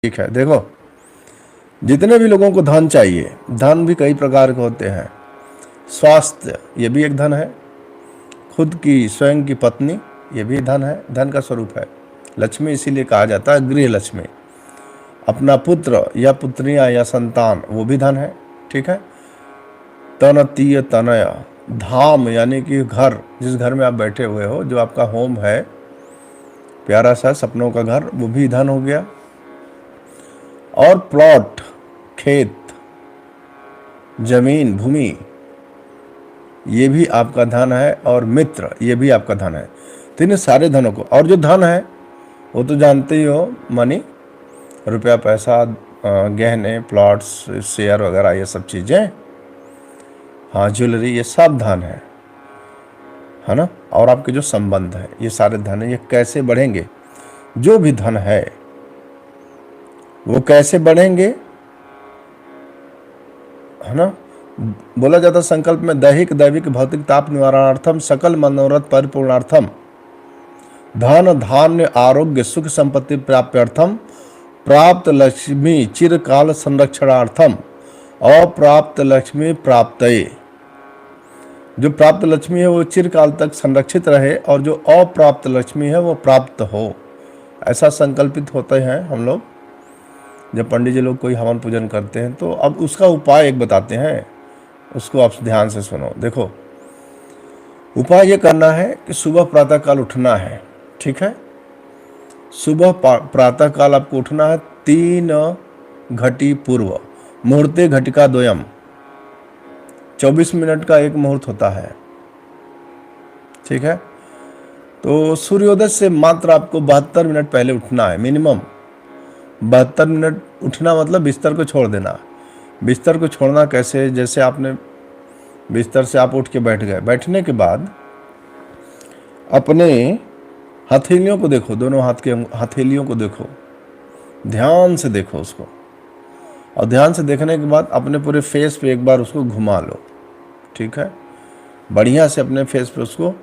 ठीक है। देखो, जितने भी लोगों को धन चाहिए, धन भी कई प्रकार के होते हैं। स्वास्थ्य, ये भी एक धन है। खुद की स्वयं की पत्नी, ये भी धन है, धन का स्वरूप है। लक्ष्मी इसीलिए कहा जाता है गृह लक्ष्मी। अपना पुत्र या पुत्रियां या संतान, वो भी धन है। ठीक है। तनतीय तनय, धाम यानी कि घर, जिस घर में आप बैठे हुए हो, जो आपका होम है, प्यारा सा सपनों का घर, वो भी धन हो गया। और प्लॉट, खेत, जमीन, भूमि, ये भी आपका धन है। और मित्र, ये भी आपका धन है। तो इन सारे धनों को, और जो धन है वो तो जानते ही हो, मनी, रुपया, पैसा, गहने, प्लॉट्स, शेयर वगैरह, ये सब चीज़ें, हाँ, ज्वेलरी, ये सब धन है ना। और आपके जो संबंध है, ये सारे धन है। ये कैसे बढ़ेंगे? जो भी धन है वो कैसे बढ़ेंगे, है ना। बोला जाता संकल्प में, दैहिक दैविक भौतिक ताप निवारणार्थम सकल मनोरथ परिपूर्णार्थम धन धान्य आरोग्य सुख संपत्ति प्राप्त्यर्थम प्राप्त लक्ष्मी चिरकाल संरक्षणार्थम अप्राप्त लक्ष्मी प्राप्तये। जो प्राप्त लक्ष्मी है वो चिरकाल तक संरक्षित रहे, और जो अप्राप्त लक्ष्मी है वो प्राप्त हो, ऐसा संकल्पित होते हैं हम लोग जब पंडित जी लोग कोई हवन पूजन करते हैं। तो अब उसका उपाय एक बताते हैं, उसको आप ध्यान से सुनो। देखो, उपाय ये करना है कि सुबह प्रातः काल उठना है। ठीक है। सुबह प्रातः काल आपको उठना है 3 घटी पूर्व, मुहूर्ते घटिका द्वयम, 24 मिनट का एक मुहूर्त होता है। ठीक है। तो सूर्योदय से मात्र आपको 72 मिनट पहले उठना है, मिनिमम 72 मिनट उठना, मतलब बिस्तर को छोड़ देना। बिस्तर को छोड़ना कैसे? जैसे आपने बिस्तर से आप उठ के बैठ गए, बैठने के बाद अपने हथेलियों को देखो, दोनों हाथ के हथेलियों को देखो, ध्यान से देखो उसको। और ध्यान से देखने के बाद अपने पूरे फेस पे एक बार उसको घुमा लो। ठीक है। बढ़िया से अपने फेस पे उसको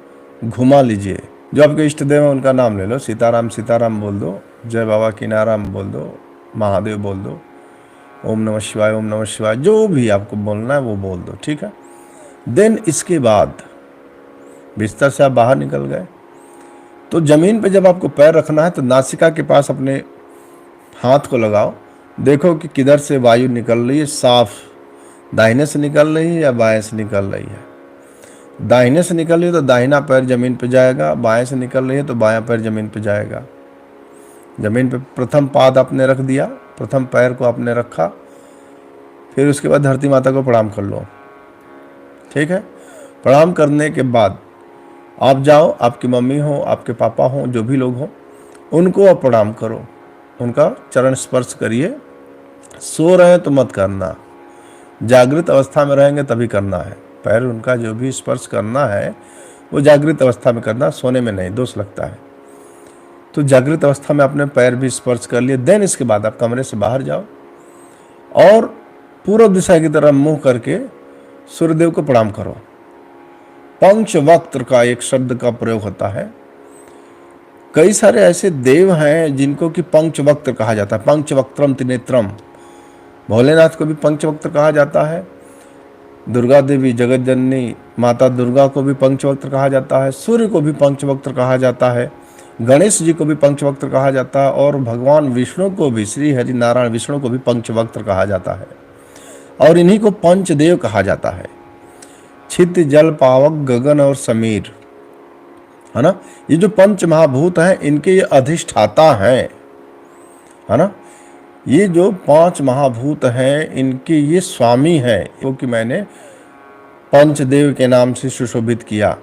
घुमा लीजिए। जो आपके इष्ट देव है उनका नाम ले लो, सीताराम सीताराम बोल दो, जय बाबा कीनाराम बोल दो, महादेव बोल दो, ओम नमः शिवाय, ओम नमः शिवाय, जो भी आपको बोलना है वो बोल दो। ठीक है। देन इसके बाद बिस्तर से आप बाहर निकल गए, तो जमीन पे जब आपको पैर रखना है तो नासिका के पास अपने हाथ को लगाओ। देखो कि किधर से वायु निकल रही है, साफ दाहिने से निकल रही है या बाएं से निकल रही है। दाहिने से निकल रही है तो दाहिना पैर जमीन पे जाएगा, बाएं से निकल रही है तो बायां पैर जमीन पे जाएगा। जमीन पे प्रथम पाद आपने रख दिया, प्रथम पैर को आपने रखा, फिर उसके बाद धरती माता को प्रणाम कर लो। ठीक है। प्रणाम करने के बाद आप जाओ, आपकी मम्मी हो, आपके पापा हो, जो भी लोग हो, उनको आप प्रणाम करो, उनका चरण स्पर्श करिए। सो रहे हैं तो मत करना, जागृत अवस्था में रहेंगे तभी करना है। पैर उनका जो भी स्पर्श करना है वो जागृत अवस्था में करना, सोने में नहीं, दोष लगता है। तो जागृत अवस्था में अपने पैर भी स्पर्श कर लिए। देन इसके बाद आप कमरे से बाहर जाओ और पूर्व दिशा की तरफ मुंह करके सूर्यदेव को प्रणाम करो। पंचवक्त्र का एक शब्द का प्रयोग होता है। कई सारे ऐसे देव हैं जिनको कि पंचवक्त्र कहा जाता है। पंचवक्त्रम त्रिनेत्रम, भोलेनाथ को भी पंचवक्त्र कहा जाता है। दुर्गा देवी जगत जननी माता दुर्गा को भी पंचवक्त्र कहा जाता है। सूर्य को भी पंचवक्त्र कहा जाता है। गणेश जी को भी पंचवक्त्र कहा जाता है। और भगवान विष्णु को भी, श्री हरि नारायण विष्णु को भी पंचवक्त्र कहा जाता है। और इन्हीं को पंचदेव कहा जाता है। छित जल पावक गगन और समीर, है ना। ये जो पंच महाभूत हैं इनके ये अधिष्ठाता हैं, है ना। ये जो 5 महाभूत हैं इनके ये स्वामी हैं, क्योंकि मैंने पंचदेव के नाम से सुशोभित किया।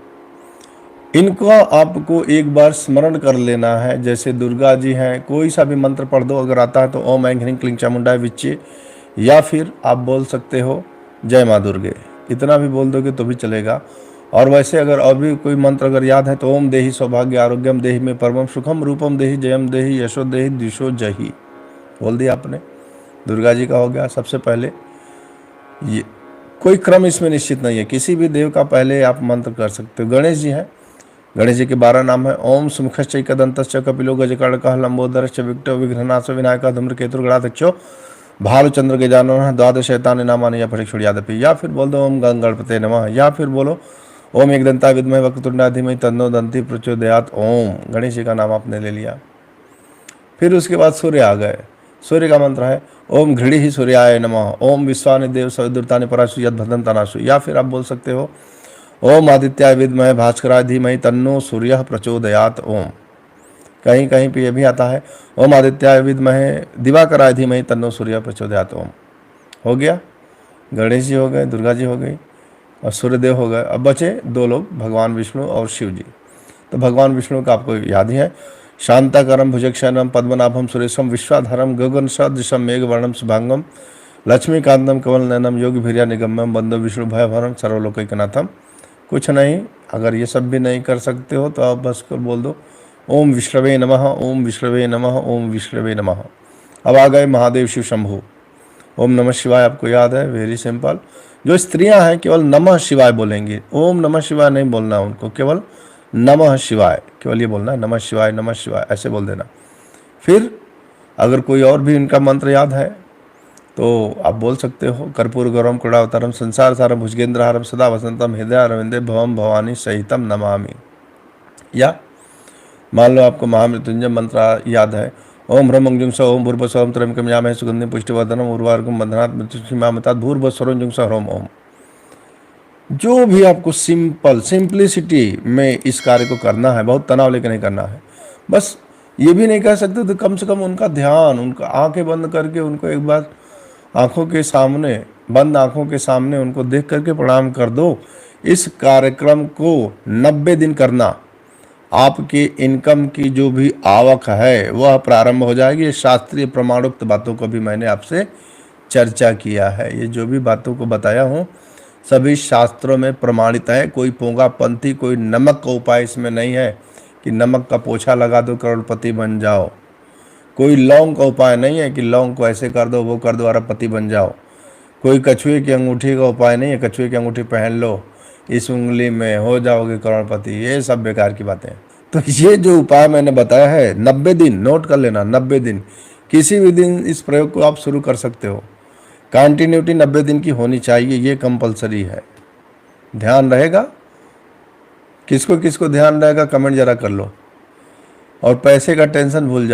इनका आपको एक बार स्मरण कर लेना है। जैसे दुर्गा जी हैं, कोई सा भी मंत्र पढ़ दो, अगर आता है तो ओम ऐं ह्रीं क्लीं चामुंडाय विच्चे, या फिर आप बोल सकते हो जय माँ दुर्गे, इतना भी बोल दोगे तो भी चलेगा। और वैसे अगर और भी कोई मंत्र अगर याद है तो ओम देहि सौभाग्य आरोग्यम देहि में परमम सुखम रूपम देहि जयम देहि यशो देहि दिशो जही, बोल दिया आपने। दुर्गा जी का हो गया सबसे पहले। ये कोई क्रम इसमें निश्चित नहीं है, किसी भी देव का पहले आप मंत्र कर सकते हो। गणेश जी हैं गणेश जी के 12 नाम है। ओम सुमुखश्च एकदंतश्च कपिलो गजकर्णकः लंबोदरश्च विकटो विघ्ननाशो विनायकः धूम्रकेतुर्गणाध्यक्षो भालचंद्र गजाननः द्वादश शैतानि नामानि या परीक्षण यादपि। या फिर बोल दो ओम गणपते नमः। या फिर बोलो ओम एकदंताय विद्महे वक्रतुंडाय धीमहि तन्नो दंती प्रचोदयात्। ओम गणेश जी का नाम आपने ले लिया। फिर उसके बाद सूर्य आ गए। सूर्य का मंत्र है ओम घृणि सूर्याय नमः। ओम विश्वानि देव सविदुर्तानि पराशु यद भदन तनाशु। या फिर आप बोल सकते हो ओम आदित्याय विद्महे भास्कराय धीमहि तन्नो सूर्यः प्रचोदयात्। ओम कहीं कहीं पे ये भी आता है ओम आदित्याय विद्महे दिवाकराय धीमहि तन्नो सूर्यः प्रचोदयात्। ओम हो गया। गणेश जी हो गए, दुर्गा जी हो गई और सूर्यदेव हो गए। अब बचे 2 लोग, भगवान विष्णु और शिव जी। तो भगवान विष्णु का आपको याद ही है, शांताकारं भुजगशयनं पद्मनाभं सुरेशं विश्वाधारं गगन सदृशं मेघवर्णं शुभांगं लक्ष्मीकांतं कमलनयनं योगिभिर्या निगम्यं वंदे विष्णु भयहरं सर्वलोकैकनाथं। कुछ नहीं, अगर ये सब भी नहीं कर सकते हो तो आप बस कर बोल दो ओम विष्णवे नमः, ओम विष्णवे नमः, ओम विष्णवे नमः। अब आ गए महादेव शिव शंभु। ओम नमः शिवाय आपको याद है, वेरी सिंपल। जो स्त्रियां हैं केवल नमः शिवाय बोलेंगी, ओम नमः शिवाय नहीं बोलना उनको, केवल नमः शिवाय, केवल ये बोलना है नमः शिवाय ऐसे बोल देना। फिर अगर कोई और भी इनका मंत्र याद है तो आप बोल सकते हो कर्पूर गौरम कुड़ावतारम संसार सारम भुजगेंद्रहारम सदा वसंतम हृदय अरविंदे भवम भवानी सहितम नमामि। या मान लो आपको महामृत्युंजय मंत्र याद है ओम ह्रम अंजुंस ओम भूर्भुवस्सुः ओम त्र्यंबकं यजामहे सुगंधिं पुष्टिवर्धनम् उर्वारुकं बन्धनात् मृत्युंजयमामृतात् भूर्भुवस्सुः जुंस ह्रौम ओम। जो भी आपको सिंप्लिसिटी में इस कार्य को करना है, बहुत तनाव लेकर नहीं करना है। बस ये भी नहीं कह सकते तो कम से कम उनका ध्यान, उनका आंखें बंद करके उनको एक बार आंखों के सामने, बंद आंखों के सामने उनको देख करके प्रणाम कर दो। इस कार्यक्रम को 90 दिन करना, आपकी इनकम की जो भी आवक है वह प्रारंभ हो जाएगी। शास्त्रीय प्रमाणुक्त बातों को भी मैंने आपसे चर्चा किया है। ये जो भी बातों को बताया हूँ सभी शास्त्रों में प्रमाणित है। कोई पोंगा पंथी, कोई नमक का उपाय इसमें नहीं है कि नमक का पोछा लगा दो करोड़पति बन जाओ। कोई लौंग का उपाय नहीं है कि लौंग को ऐसे कर दो वो कर दो अरबपति बन जाओ। कोई कछुए की अंगूठी का उपाय नहीं है, कछुए की अंगूठी पहन लो इस उंगली में हो जाओगे करोड़पति। ये सब बेकार की बातें हैं। तो ये जो उपाय मैंने बताया है 90 दिन, नोट कर लेना, 90 दिन, किसी भी दिन इस प्रयोग को आप शुरू कर सकते हो। कंटिन्यूटी 90 दिन की होनी चाहिए, ये कंपलसरी है। ध्यान रहेगा? किसको किसको ध्यान रहेगा कमेंट जरा कर लो। और पैसे का टेंशन भूल जाओ।